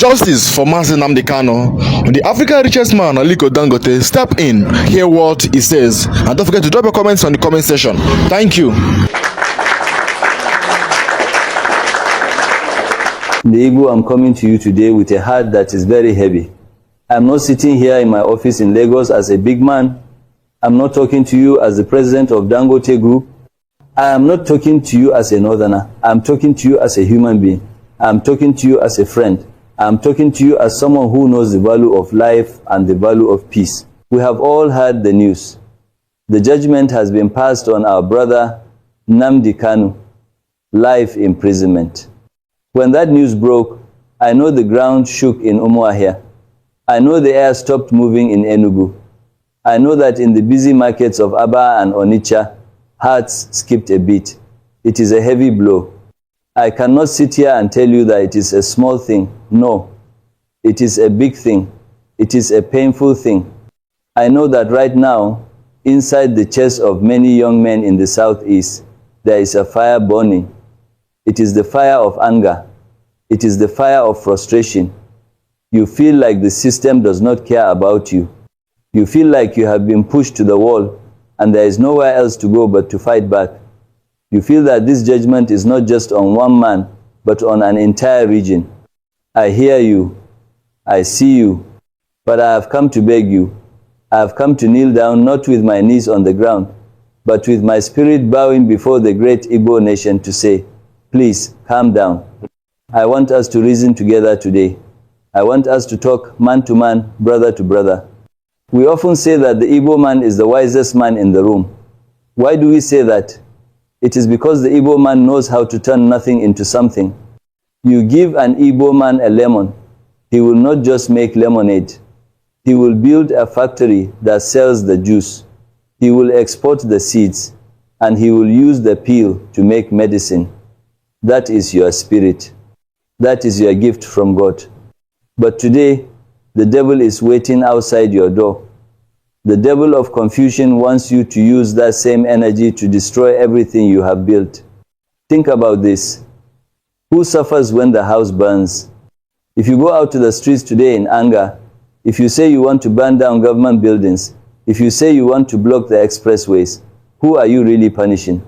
Justice for Mazi Nnamdi Kanu. The African richest man, Aliko Dangote, step in, hear what he says, and don't forget to drop your comments on the comment section. Thank you. The Igbo, I'm coming to you today with a heart that is very heavy. I'm not sitting here in my office in Lagos as a big man. I'm not talking to you as the president of Dangote Group. I am not talking to you as a northerner. I'm talking to you as a human being. I'm talking to you as a friend. I'm talking to you as someone who knows the value of life and the value of peace. We have all heard the news. The judgment has been passed on our brother Nnamdi Kanu, life imprisonment. When that news broke, I know the ground shook in Umuahia. I know the air stopped moving in Enugu. I know that in the busy markets of Aba and Onitsha, hearts skipped a beat. It is a heavy blow. I cannot sit here and tell you that it is a small thing. No, it is a big thing. It is a painful thing. I know that right now, inside the chests of many young men in the southeast, there is a fire burning. It is the fire of anger. It is the fire of frustration. You feel like the system does not care about you. You feel like you have been pushed to the wall and there is nowhere else to go but to fight back. You feel that this judgment is not just on one man, but on an entire region. I hear you. I see you. But I have come to beg you. I have come to kneel down not with my knees on the ground, but with my spirit bowing before the great Igbo nation to say, please, calm down. I want us to reason together today. I want us to talk man to man, brother to brother. We often say that the Igbo man is the wisest man in the room. Why do we say that? It is because the Igbo man knows how to turn nothing into something. You give an Igbo man a lemon, he will not just make lemonade. He will build a factory that sells the juice. He will export the seeds, and he will use the peel to make medicine. That is your spirit. That is your gift from God. But today, the devil is waiting outside your door. The devil of confusion wants you to use that same energy to destroy everything you have built. Think about this. Who suffers when the house burns? If you go out to the streets today in anger, if you say you want to burn down government buildings, if you say you want to block the expressways, who are you really punishing?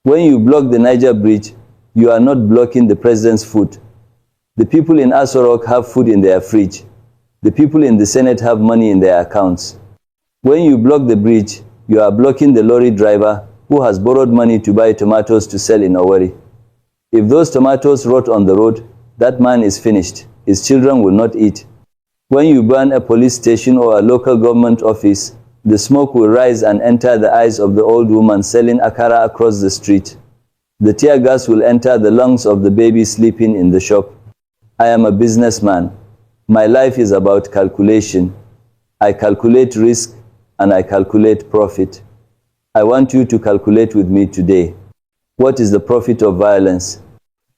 When you block the Niger Bridge, you are not blocking the president's food. The people in Aso Rock have food in their fridge. The people in the Senate have money in their accounts. When you block the bridge, you are blocking the lorry driver who has borrowed money to buy tomatoes to sell in Owerri. If those tomatoes rot on the road, that man is finished. His children will not eat. When you burn a police station or a local government office, the smoke will rise and enter the eyes of the old woman selling akara across the street. The tear gas will enter the lungs of the baby sleeping in the shop. I am a businessman. My life is about calculation. I calculate risk and I calculate profit. I want you to calculate with me today. What is the profit of violence?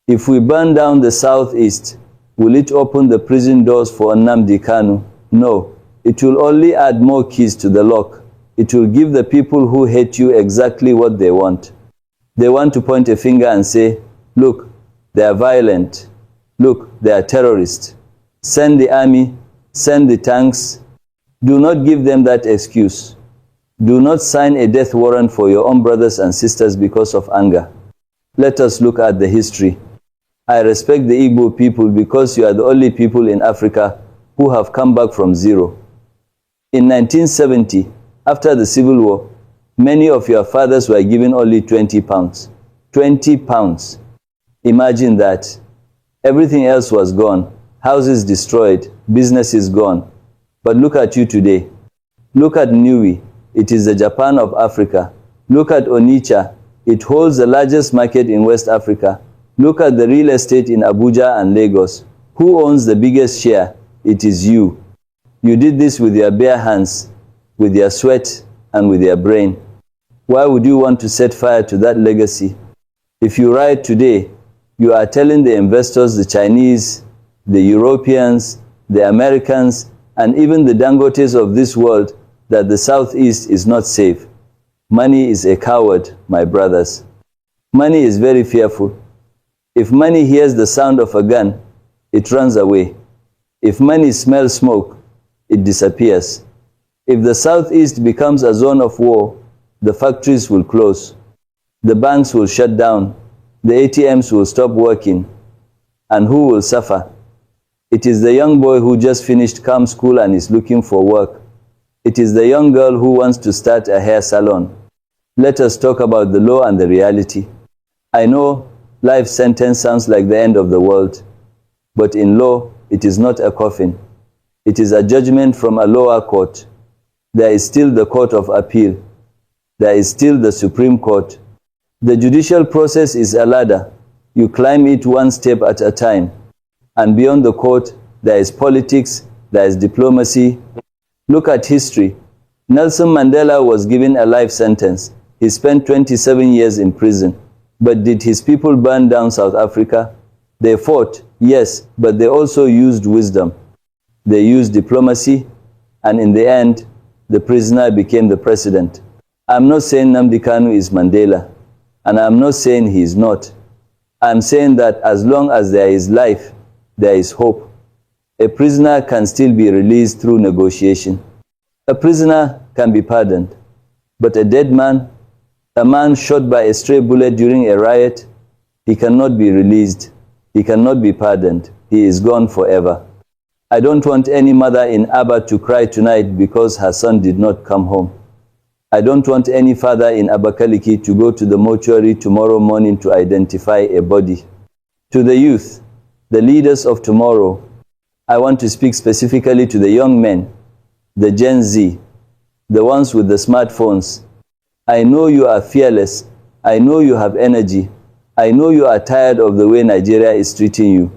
If we burn down the southeast, will it open the prison doors for Nnamdi Kanu? No. It will only add more keys to the lock. It will give the people who hate you exactly what they want. They want to point a finger and say, look, they are violent. Look, they are terrorists. Send the army, send the tanks. Do not give them that excuse. Do not sign a death warrant for your own brothers and sisters because of anger. Let us look at the history. I respect the Igbo people because you are the only people in Africa who have come back from zero. In 1970, after the Civil War, many of your fathers were given only 20 pounds. 20 pounds. Imagine that. Everything else was gone. Houses destroyed. Businesses gone. But look at you today. Look at Niue. It is the Japan of Africa. Look at Onitsha. It holds the largest market in West Africa. Look at the real estate in Abuja and Lagos. Who owns the biggest share? It is you. You did this with your bare hands, with your sweat, and with your brain. Why would you want to set fire to that legacy? If you riot today, you are telling the investors, the Chinese, the Europeans, the Americans, and even the Dangotes of this world that the Southeast is not safe. Money is a coward, my brothers. Money is very fearful. If money hears the sound of a gun, it runs away. If money smells smoke, it disappears. If the Southeast becomes a zone of war, the factories will close, the banks will shut down, the ATMs will stop working, and who will suffer? It is the young boy who just finished CAM school and is looking for work. It is the young girl who wants to start a hair salon. Let us talk about the law and the reality. I know life sentence sounds like the end of the world, but in law, it is not a coffin. It is a judgment from a lower court. There is still the Court of Appeal. There is still the Supreme Court. The judicial process is a ladder. You climb it one step at a time. And beyond the court, there is politics, there is diplomacy. Look at history. Nelson Mandela was given a life sentence. He spent 27 years in prison. But did his people burn down South Africa? They fought, yes, but they also used wisdom. They used diplomacy, and in the end, the prisoner became the president. I'm not saying NNAMDI KANU is Mandela, and I'm not saying he is not. I'm saying that as long as there is life, there is hope. A prisoner can still be released through negotiation. A prisoner can be pardoned. But a dead man, a man shot by a stray bullet during a riot, he cannot be released. He cannot be pardoned. He is gone forever. I don't want any mother in Aba to cry tonight because her son did not come home. I don't want any father in Abakaliki to go to the mortuary tomorrow morning to identify a body. To the youth, the leaders of tomorrow, I want to speak specifically to the young men, the Gen Z, the ones with the smartphones. I know you are fearless. I know you have energy. I know you are tired of the way Nigeria is treating you.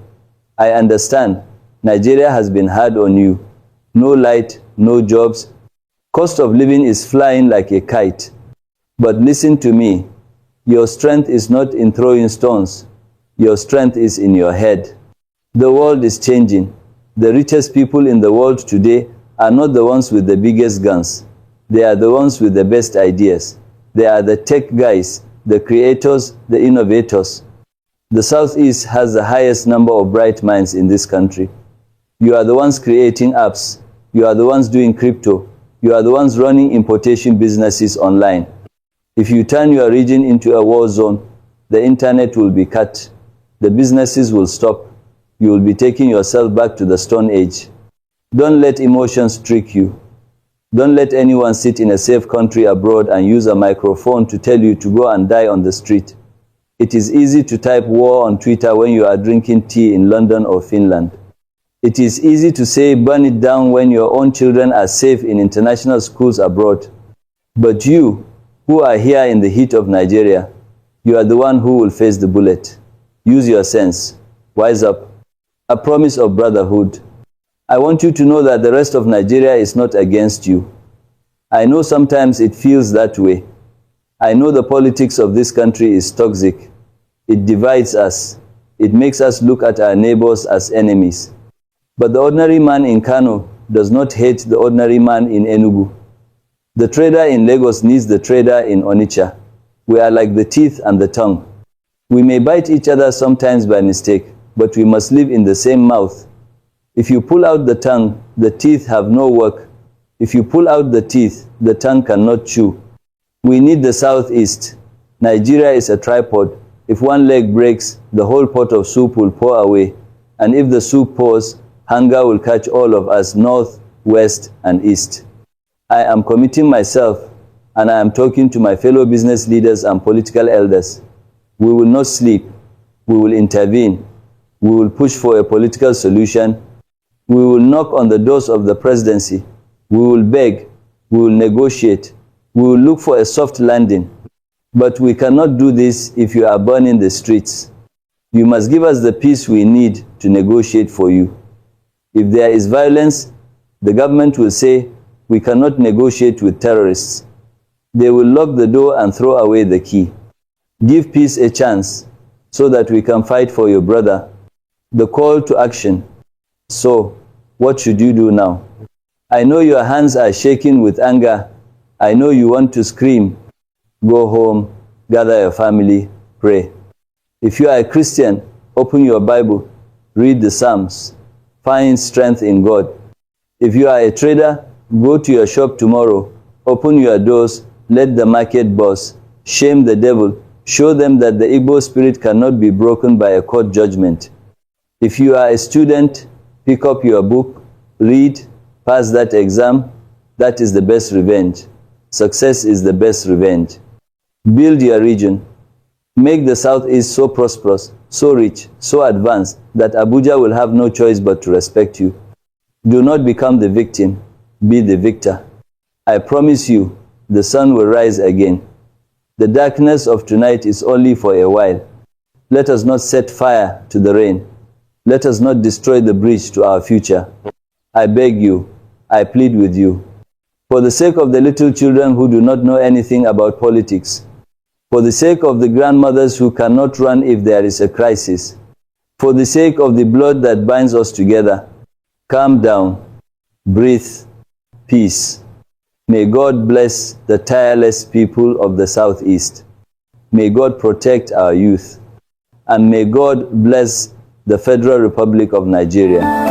I understand. Nigeria has been hard on you. No light, no jobs. Cost of living is flying like a kite. But listen to me. Your strength is not in throwing stones. Your strength is in your head. The world is changing. The richest people in the world today are not the ones with the biggest guns. They are the ones with the best ideas. They are the tech guys, the creators, the innovators. The Southeast has the highest number of bright minds in this country. You are the ones creating apps. You are the ones doing crypto. You are the ones running importation businesses online. If you turn your region into a war zone, the internet will be cut. The businesses will stop. You will be taking yourself back to the Stone Age. Don't let emotions trick you. Don't let anyone sit in a safe country abroad and use a microphone to tell you to go and die on the street. It is easy to type war on Twitter when you are drinking tea in London or Finland. It is easy to say burn it down when your own children are safe in international schools abroad. But you, who are here in the heat of Nigeria, you are the one who will face the bullet. Use your sense. Wise up. A promise of brotherhood. I want you to know that the rest of Nigeria is not against you. I know sometimes it feels that way. I know the politics of this country is toxic. It divides us. It makes us look at our neighbors as enemies. But the ordinary man in KANU does not hate the ordinary man in Enugu. The trader in Lagos needs the trader in Onitsha. We are like the teeth and the tongue. We may bite each other sometimes by mistake, but we must live in the same mouth. If you pull out the tongue, the teeth have no work. If you pull out the teeth, the tongue cannot chew. We need the Southeast. Nigeria is a tripod. If one leg breaks, the whole pot of soup will pour away. And if the soup pours, hunger will catch all of us north, west, and east. I am committing myself, and I am talking to my fellow business leaders and political elders. We will not sleep. We will intervene. We will push for a political solution. We will knock on the doors of the presidency. We will beg. We will negotiate. We will look for a soft landing. But we cannot do this if you are burning the streets. You must give us the peace we need to negotiate for you. If there is violence, the government will say, we cannot negotiate with terrorists. They will lock the door and throw away the key. Give peace a chance so that we can fight for your brother. The call to action. So, what should you do now? I know your hands are shaking with anger. I know you want to scream. Go home, gather your family, pray. If you are a Christian, open your Bible, read the Psalms. Find strength in God. If you are a trader, go to your shop tomorrow. Open your doors. Let the market boss. Shame the devil. Show them that the Igbo spirit cannot be broken by a court judgment. If you are a student, pick up your book, read, pass that exam. That is the best revenge. Success is the best revenge. Build your region. Make the Southeast so prosperous, so rich, so advanced that Abuja will have no choice but to respect you. Do not become the victim. Be the victor. I promise you, the sun will rise again. The darkness of tonight is only for a while. Let us not set fire to the rain. Let us not destroy the bridge to our future. I beg you, I plead with you. For the sake of the little children who do not know anything about politics, for the sake of the grandmothers who cannot run if there is a crisis, for the sake of the blood that binds us together, calm down, breathe, peace. May God bless the tireless people of the Southeast. May God protect our youth. And may God bless the Federal Republic of Nigeria.